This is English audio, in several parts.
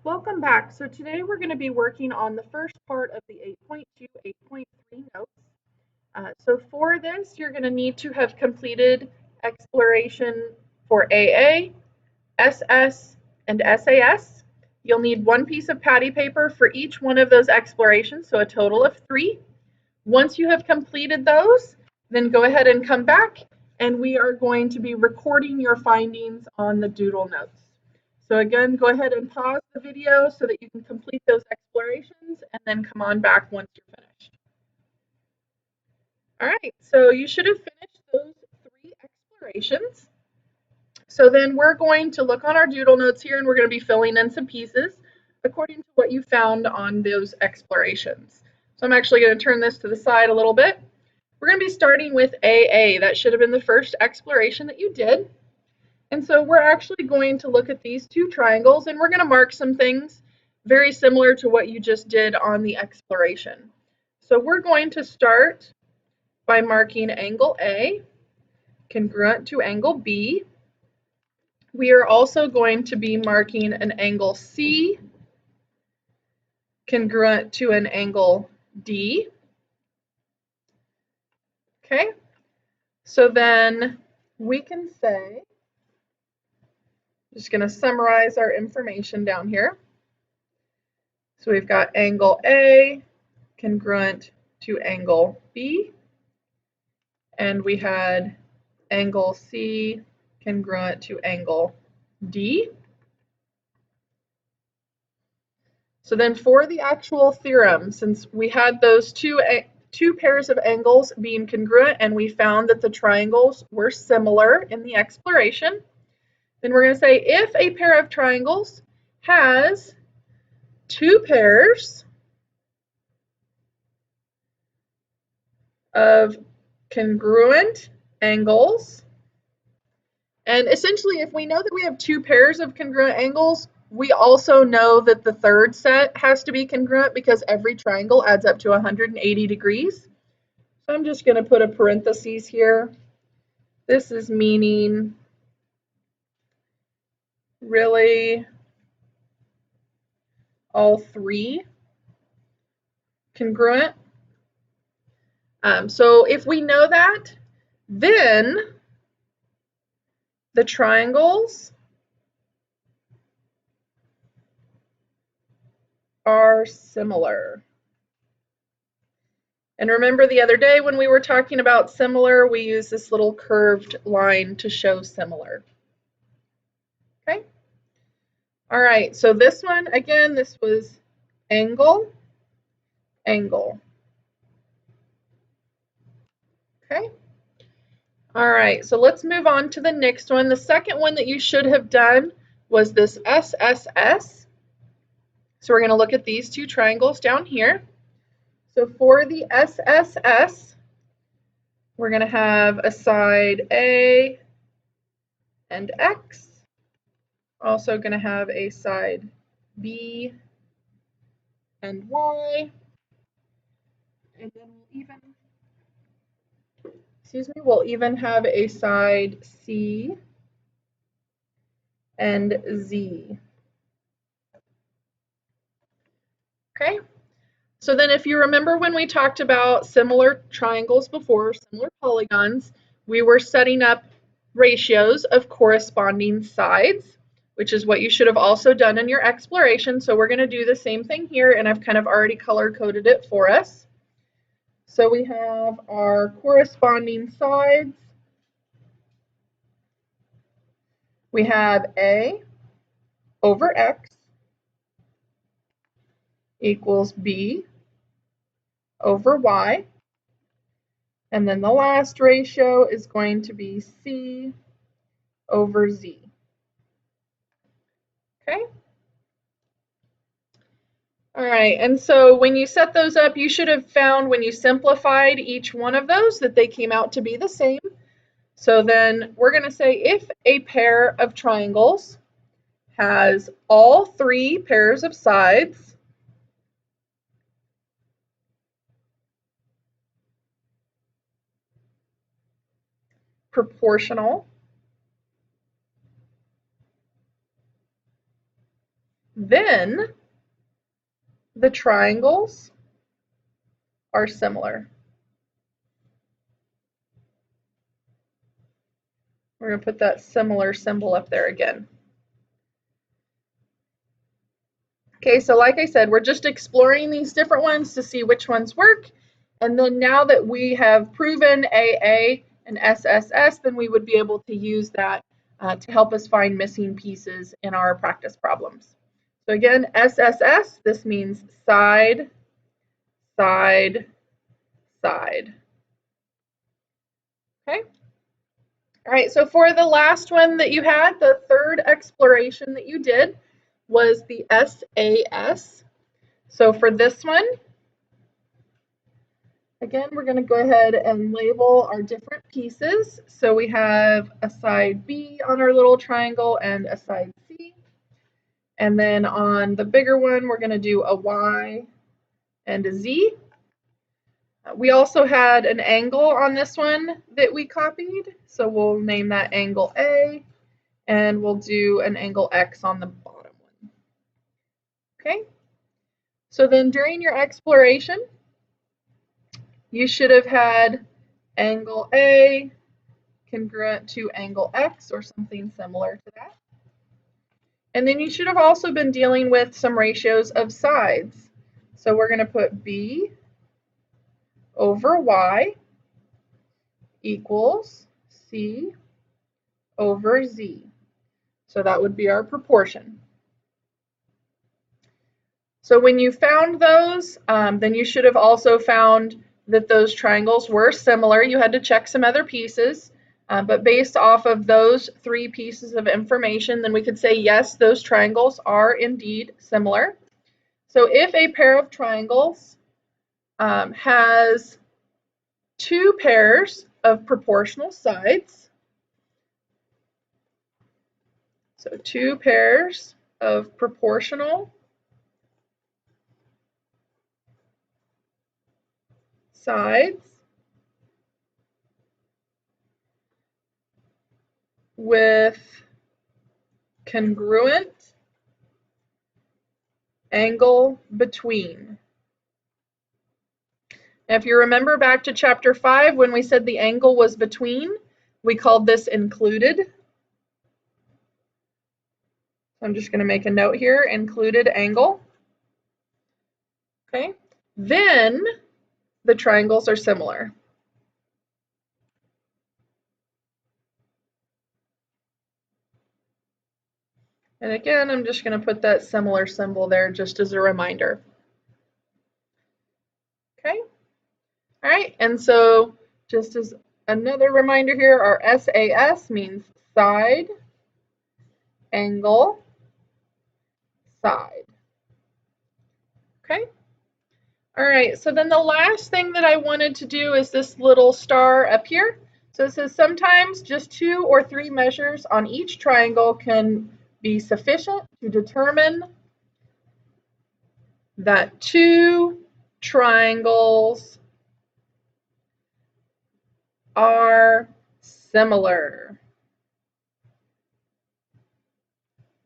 Welcome back. So today we're going to be working on the first part of the 8.2, 8.3 notes. So for this, you're going to need to have completed exploration for AA, SS, and SAS. You'll need one piece of patty paper for each one of those explorations, so a total of 3. Once you have completed those, then go ahead and come back, and we are going to be recording your findings on the doodle notes. So again, go ahead and pause the video so that you can complete those explorations and then come on back once you're finished. All right, so you should have finished those 3 explorations. So then we're going to look on our doodle notes here and we're going to be filling in some pieces according to what you found on those explorations. So I'm actually going to turn this to the side a little bit. We're going to be starting with AA. That should have been the first exploration that you did. And so we're actually going to look at these 2 triangles and we're going to mark some things very similar to what you just did on the exploration. So we're going to start by marking angle A congruent to angle B. We are also going to be marking an angle C congruent to an angle D. Okay, so then we can say, just going to summarize our information down here. So we've got angle A congruent to angle B, and we had angle C congruent to angle D. So then for the actual theorem, since we had those two pairs of angles being congruent and we found that the triangles were similar in the exploration, then we're going to say if a pair of triangles has 2 pairs of congruent angles, and essentially if we know that we have 2 pairs of congruent angles, we also know that the third set has to be congruent because every triangle adds up to 180 degrees. So I'm just going to put a parenthesis here. This is meaning really all 3 congruent. So if we know that, then the triangles are similar. And remember the other day when we were talking about similar, we used this little curved line to show similar. Okay. All right, so this one, again, this was angle, angle. Okay. All right, so let's move on to the next one. The second one that you should have done was this SSS. So we're going to look at these 2 triangles down here. So for the SSS, we're going to have a side A and X. Also going to have a side B and Y. And then we'll even have a side C and Z. Okay, so then if you remember when we talked about similar triangles before, similar polygons, we were setting up ratios of corresponding sides, which is what you should have also done in your exploration. So we're going to do the same thing here, and I've kind of already color-coded it for us. So we have our corresponding sides. We have A over X equals B over Y. And then the last ratio is going to be C over Z. Okay? All right, and so when you set those up, you should have found when you simplified each one of those that they came out to be the same. So then we're going to say if a pair of triangles has all 3 pairs of sides, proportional, then the triangles are similar. We're going to put that similar symbol up there again. Okay, so like I said, we're just exploring these different ones to see which ones work. And then now that we have proven AA and SSS, then we would be able to use that to help us find missing pieces in our practice problems. So again, SSS, this means side, side, side. Okay. All right, so for the last one that you had, the third exploration that you did was the SAS. So for this one, again, we're going to go ahead and label our different pieces. So we have a side B on our little triangle and a side C. And then on the bigger one, we're going to do a Y and a Z. We also had an angle on this one that we copied. So we'll name that angle A, and we'll do an angle X on the bottom one. Okay. So then during your exploration, you should have had angle A congruent to angle X or something similar to that. And then you should have also been dealing with some ratios of sides. So we're going to put B over Y equals C over Z. So that would be our proportion. So when you found those, then you should have also found that those triangles were similar. You had to check some other pieces, but based off of those three pieces of information, then we could say, yes, those triangles are indeed similar. So if a pair of triangles has two pairs of proportional sides, so two pairs of proportional sides with congruent angle between. Now, if you remember back to chapter 5 when we said the angle was between, we called this included. I'm just going to make a note here, included angle. Okay, then the triangles are similar. And again, I'm just going to put that similar symbol there just as a reminder. Okay, all right, and so just as another reminder here, our SAS means side, angle, side. Okay. All right, so then the last thing that I wanted to do is this little star up here. So it says sometimes just 2 or 3 measures on each triangle can be sufficient to determine that 2 triangles are similar.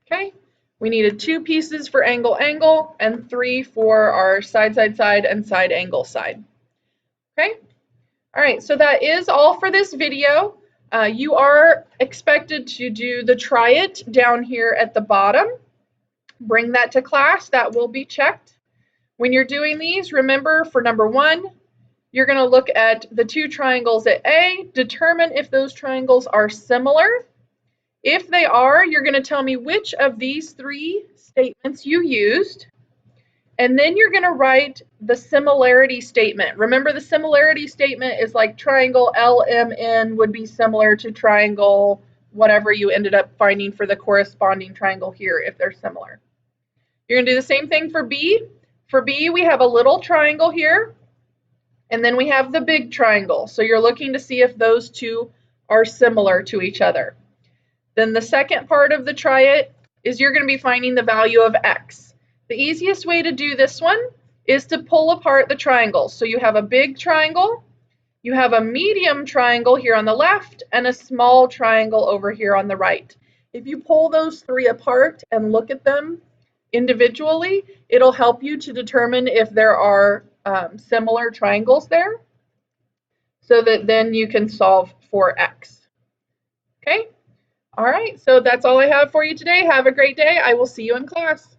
Okay, we needed 2 pieces for angle, angle, and 3 for our side, side, side, and side, angle, side. Okay, all right, so that is all for this video. You are expected to do the try it down here at the bottom. Bring that to class, that will be checked. When you're doing these, remember for number 1, you're going to look at the 2 triangles at A, determine if those triangles are similar. If they are, you're going to tell me which of these 3 statements you used, and then you're going to write the similarity statement. Remember, the similarity statement is like triangle LMN would be similar to triangle whatever you ended up finding for the corresponding triangle here if they're similar. You're going to do the same thing for B. For B, we have a little triangle here, and then we have the big triangle. So you're looking to see if those 2 are similar to each other. Then the second part of the try it is you're going to be finding the value of X. The easiest way to do this one is to pull apart the triangles. So you have a big triangle, you have a medium triangle here on the left, and a small triangle over here on the right. If you pull those 3 apart and look at them, individually, it'll help you to determine if there are similar triangles there, so that then you can solve for x. Okay? All right, so that's all I have for you today. Have a great day. I will see you in class.